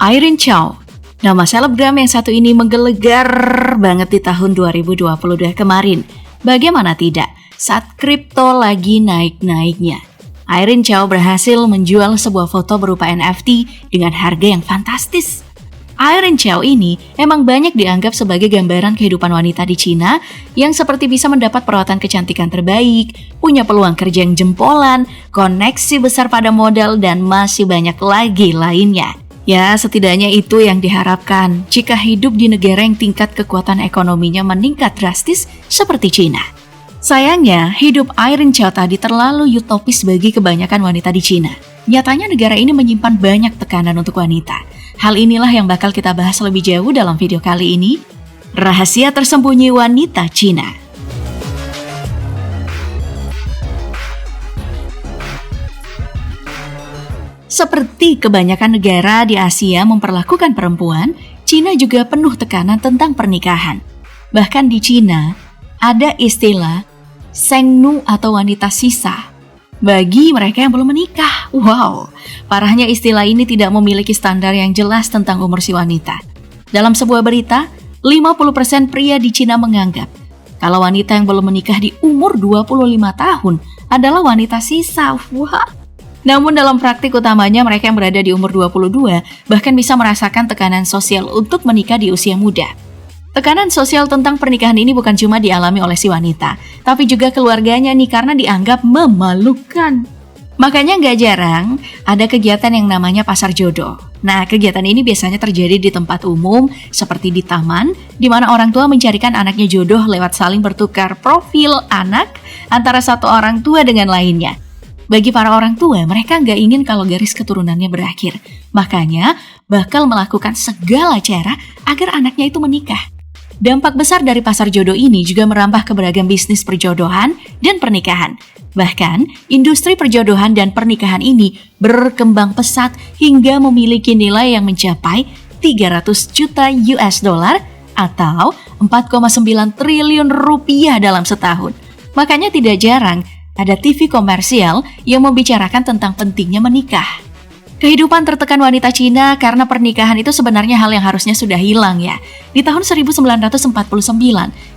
Irene Chow, nama selebgram yang satu ini menggelegar banget di tahun 2022 kemarin. Bagaimana tidak, saat kripto lagi naik-naiknya. Irene Chow berhasil menjual sebuah foto berupa NFT dengan harga yang fantastis. Irene Chow ini emang banyak dianggap sebagai gambaran kehidupan wanita di Cina yang seperti bisa mendapat perawatan kecantikan terbaik, punya peluang kerja yang jempolan, koneksi besar pada modal, dan masih banyak lagi lainnya. Ya, setidaknya itu yang diharapkan jika hidup di negara yang tingkat kekuatan ekonominya meningkat drastis seperti Cina. Sayangnya, hidup Irene Chow tadi terlalu utopis bagi kebanyakan wanita di Cina. Nyatanya negara ini menyimpan banyak tekanan untuk wanita. Hal inilah yang bakal kita bahas lebih jauh dalam video kali ini. Rahasia tersembunyi wanita Cina. Seperti kebanyakan negara di Asia memperlakukan perempuan, Cina juga penuh tekanan tentang pernikahan. Bahkan di Cina, ada istilah Shengnu atau wanita sisa bagi mereka yang belum menikah. Wow, parahnya istilah ini tidak memiliki standar yang jelas tentang umur si wanita. Dalam sebuah berita, 50% pria di Cina menganggap kalau wanita yang belum menikah di umur 25 tahun adalah wanita sisa. Wah. Namun dalam praktik utamanya mereka yang berada di umur 22 bahkan bisa merasakan tekanan sosial untuk menikah di usia muda. Tekanan sosial tentang pernikahan ini bukan cuma dialami oleh si wanita, tapi juga keluarganya nih karena dianggap memalukan. Makanya nggak jarang ada kegiatan yang namanya pasar jodoh. Nah, kegiatan ini biasanya terjadi di tempat umum seperti di taman, di mana orang tua mencarikan anaknya jodoh lewat saling bertukar profil anak antara satu orang tua dengan lainnya. Bagi para orang tua, mereka nggak ingin kalau garis keturunannya berakhir. Makanya, bakal melakukan segala cara agar anaknya itu menikah. Dampak besar dari pasar jodoh ini juga merambah ke beragam bisnis perjodohan dan pernikahan. Bahkan, industri perjodohan dan pernikahan ini berkembang pesat hingga memiliki nilai yang mencapai 300 juta US dollar atau 4,9 triliun rupiah dalam setahun. Makanya tidak jarang ada TV komersial yang membicarakan tentang pentingnya menikah. Kehidupan tertekan wanita Cina karena pernikahan itu sebenarnya hal yang harusnya sudah hilang ya. Di tahun 1949,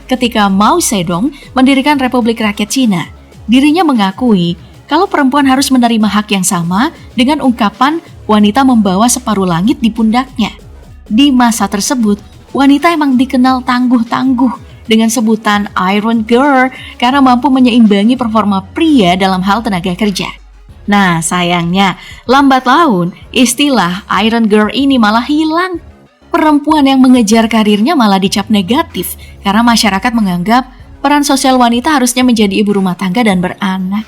ketika Mao Zedong mendirikan Republik Rakyat Cina, dirinya mengakui kalau perempuan harus menerima hak yang sama dengan ungkapan wanita membawa separuh langit di pundaknya. Di masa tersebut, wanita emang dikenal tangguh-tangguh dengan sebutan Iron Girl karena mampu menyeimbangi performa pria dalam hal tenaga kerja. Nah, sayangnya, lambat laun istilah Iron Girl ini malah hilang. Perempuan yang mengejar karirnya malah dicap negatif karena masyarakat menganggap peran sosial wanita harusnya menjadi ibu rumah tangga dan beranak.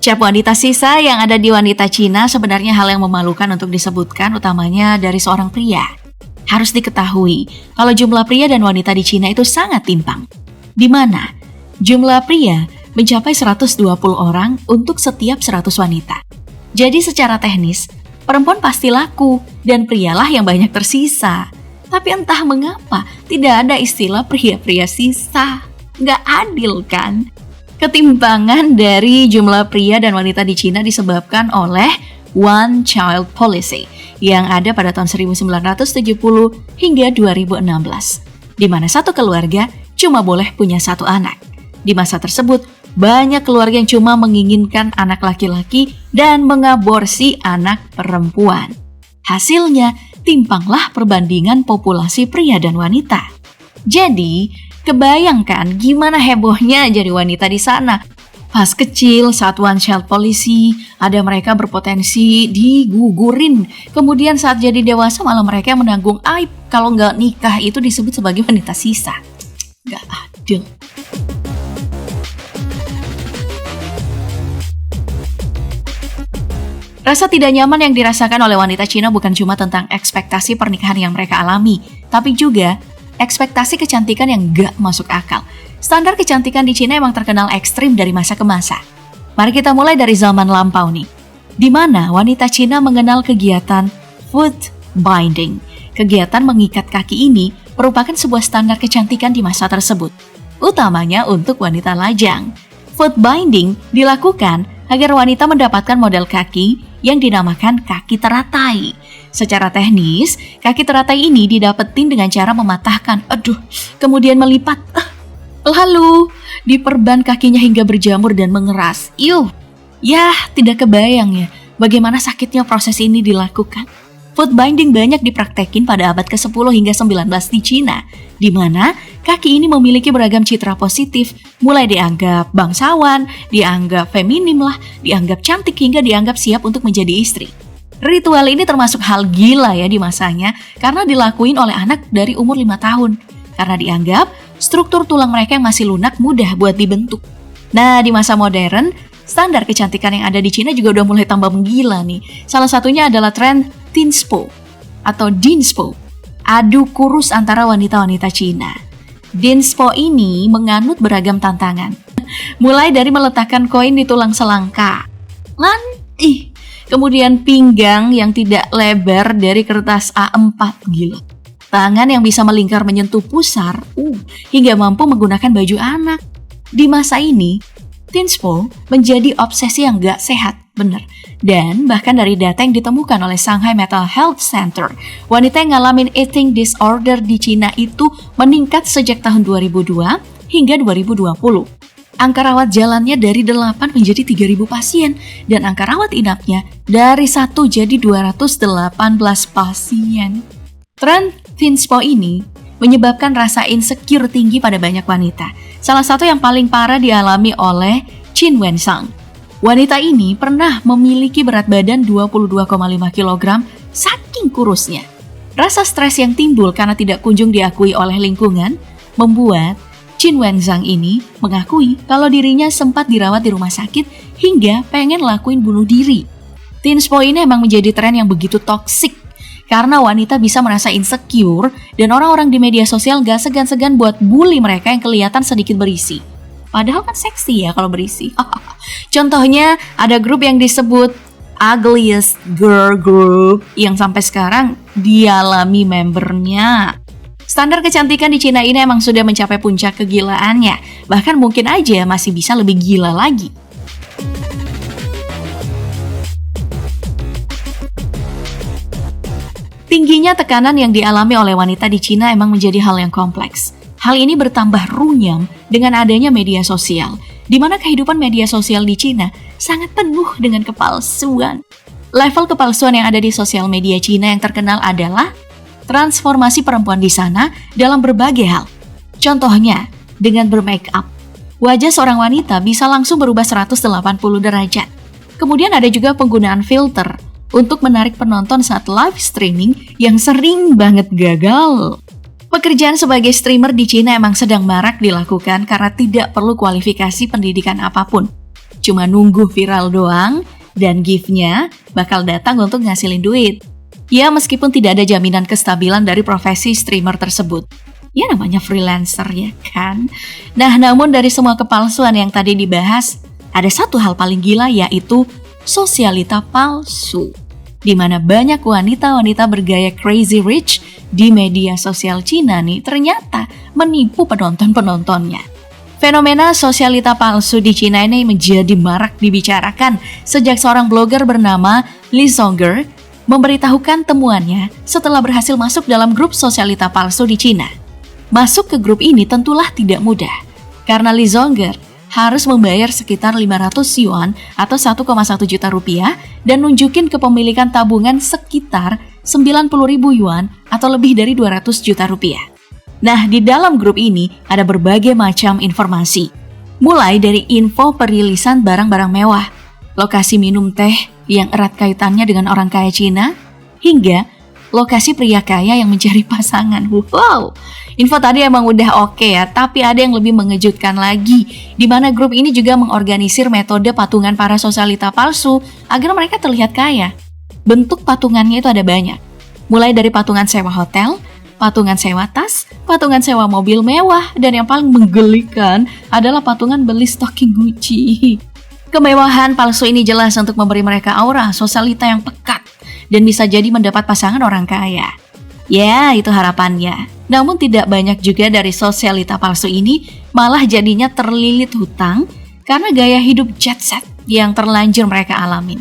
Cap wanita sisa yang ada di wanita Cina sebenarnya hal yang memalukan untuk disebutkan, utamanya dari seorang pria. Harus diketahui kalau jumlah pria dan wanita di Cina itu sangat timpang. Di mana jumlah pria mencapai 120 orang untuk setiap 100 wanita. Jadi secara teknis, perempuan pasti laku dan prialah yang banyak tersisa. Tapi entah mengapa tidak ada istilah pria-pria sisa. Nggak adil kan? Ketimpangan dari jumlah pria dan wanita di Cina disebabkan oleh One Child Policy yang ada pada tahun 1970 hingga 2016, di mana satu keluarga cuma boleh punya satu anak. Di masa tersebut, banyak keluarga yang cuma menginginkan anak laki-laki dan mengaborsi anak perempuan. Hasilnya, timpanglah perbandingan populasi pria dan wanita. Jadi, kebayangkan gimana hebohnya jadi wanita di sana. Pas kecil, saat One Child Policy, ada mereka berpotensi digugurin. Kemudian saat jadi dewasa malah mereka yang menanggung aib. Kalau nggak nikah itu disebut sebagai wanita sisa. Nggak adil. Rasa tidak nyaman yang dirasakan oleh wanita Cina bukan cuma tentang ekspektasi pernikahan yang mereka alami, tapi juga ekspektasi kecantikan yang gak masuk akal. Standar kecantikan di Cina emang terkenal ekstrim dari masa ke masa. Mari kita mulai dari zaman lampau nih, di mana wanita Cina mengenal kegiatan foot binding. Kegiatan mengikat kaki ini merupakan sebuah standar kecantikan di masa tersebut, utamanya untuk wanita lajang. Foot binding dilakukan agar wanita mendapatkan model kaki yang dinamakan kaki teratai. Secara teknis, kaki teratai ini didapetin dengan cara mematahkan, kemudian melipat, lalu diperban kakinya hingga berjamur dan mengeras. Tidak kebayang ya bagaimana sakitnya proses ini dilakukan. Foot binding banyak dipraktekin pada abad ke-10 hingga 19 di Cina, di mana kaki ini memiliki beragam citra positif, mulai dianggap bangsawan, dianggap feminim lah, dianggap cantik hingga dianggap siap untuk menjadi istri. Ritual ini termasuk hal gila ya di masanya karena dilakuin oleh anak dari umur 5 tahun, karena dianggap struktur tulang mereka yang masih lunak mudah buat dibentuk. Nah, di masa modern, standar kecantikan yang ada di Cina juga udah mulai tambah menggila nih. Salah satunya adalah tren Tinspo atau Dinspo, adu kurus antara wanita-wanita Cina. Dinspo ini menganut beragam tantangan, mulai dari meletakkan koin di tulang selangka, kemudian pinggang yang tidak lebar dari kertas A4, gila. Tangan yang bisa melingkar menyentuh pusar, hingga mampu menggunakan baju anak. Di masa ini, Tinspo menjadi obsesi yang gak sehat, bener. Dan bahkan dari data yang ditemukan oleh Shanghai Mental Health Center, wanita yang ngalamin eating disorder di Cina itu meningkat sejak tahun 2002 hingga 2020. Angka rawat jalannya dari 8 menjadi 3.000 pasien, dan angka rawat inapnya dari 1 jadi 218 pasien. Tren Tinspo ini menyebabkan rasa insecure tinggi pada banyak wanita. Salah satu yang paling parah dialami oleh Qin Wenzhang. Wanita ini pernah memiliki berat badan 22,5 kg saking kurusnya. Rasa stres yang timbul karena tidak kunjung diakui oleh lingkungan membuat Qin Wenzhang ini mengakui kalau dirinya sempat dirawat di rumah sakit hingga pengen lakuin bunuh diri. Tinspo ini emang menjadi tren yang begitu toksik karena wanita bisa merasa insecure dan orang-orang di media sosial gak segan-segan buat bully mereka yang kelihatan sedikit berisi. Padahal kan seksi ya kalau berisi. Contohnya ada grup yang disebut Ugliest Girl Group yang sampai sekarang dialami membernya. Standar kecantikan di Cina ini emang sudah mencapai puncak kegilaannya. Bahkan mungkin aja masih bisa lebih gila lagi. Tingginya tekanan yang dialami oleh wanita di Cina emang menjadi hal yang kompleks. Hal ini bertambah runyam dengan adanya media sosial, di mana kehidupan media sosial di Cina sangat penuh dengan kepalsuan. Level kepalsuan yang ada di sosial media Cina yang terkenal adalah transformasi perempuan di sana dalam berbagai hal. Contohnya, dengan bermake up, wajah seorang wanita bisa langsung berubah 180 derajat. Kemudian ada juga penggunaan filter untuk menarik penonton saat live streaming yang sering banget gagal. Pekerjaan sebagai streamer di Cina emang sedang marak dilakukan karena tidak perlu kualifikasi pendidikan apapun. Cuma nunggu viral doang dan gift-nya bakal datang untuk ngasilin duit. Ya, meskipun tidak ada jaminan kestabilan dari profesi streamer tersebut. Ya namanya freelancer ya kan? Nah, namun dari semua kepalsuan yang tadi dibahas, ada satu hal paling gila yaitu sosialita palsu. Di mana banyak wanita-wanita bergaya crazy rich di media sosial Cina nih ternyata menipu penonton-penontonnya. Fenomena sosialita palsu di Cina ini menjadi marak dibicarakan sejak seorang blogger bernama Li Zongger memberitahukan temuannya setelah berhasil masuk dalam grup sosialita palsu di Cina. Masuk ke grup ini tentulah tidak mudah, karena Li Zongger harus membayar sekitar 500 yuan atau 1,1 juta rupiah dan nunjukin kepemilikan tabungan sekitar 90.000 yuan atau lebih dari 200 juta rupiah. Nah, di dalam grup ini ada berbagai macam informasi. Mulai dari info perilisan barang-barang mewah, lokasi minum teh yang erat kaitannya dengan orang kaya Cina, hingga lokasi pria kaya yang mencari pasangan. Wow, info tadi emang udah oke ya, tapi ada yang lebih mengejutkan lagi, di mana grup ini juga mengorganisir metode patungan para sosialita palsu agar mereka terlihat kaya. Bentuk patungannya itu ada banyak, mulai dari patungan sewa hotel, patungan sewa tas, patungan sewa mobil mewah, dan yang paling menggelikan adalah patungan beli stocking Gucci. Kemewahan palsu ini jelas untuk memberi mereka aura sosialita yang pekat dan bisa jadi mendapat pasangan orang kaya. Ya, itu harapannya. Namun tidak banyak juga dari sosialita palsu ini malah jadinya terlilit hutang karena gaya hidup jet set yang terlanjur mereka alamin.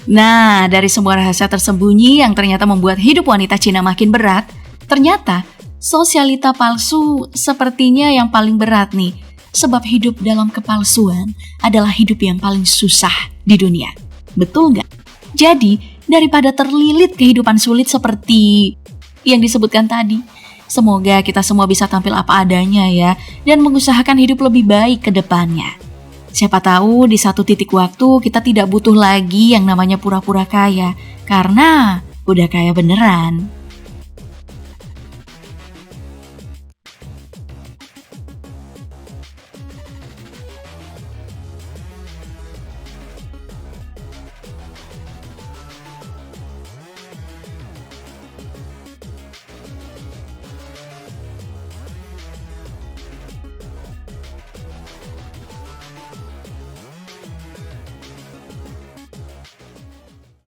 Nah, dari semua rahasia tersembunyi yang ternyata membuat hidup wanita Cina makin berat, ternyata sosialita palsu sepertinya yang paling berat nih. Sebab hidup dalam kepalsuan adalah hidup yang paling susah di dunia. Betul nggak? Jadi, daripada terlilit kehidupan sulit seperti yang disebutkan tadi, semoga kita semua bisa tampil apa adanya ya, dan mengusahakan hidup lebih baik ke depannya. Siapa tahu di satu titik waktu kita tidak butuh lagi yang namanya pura-pura kaya, karena udah kaya beneran.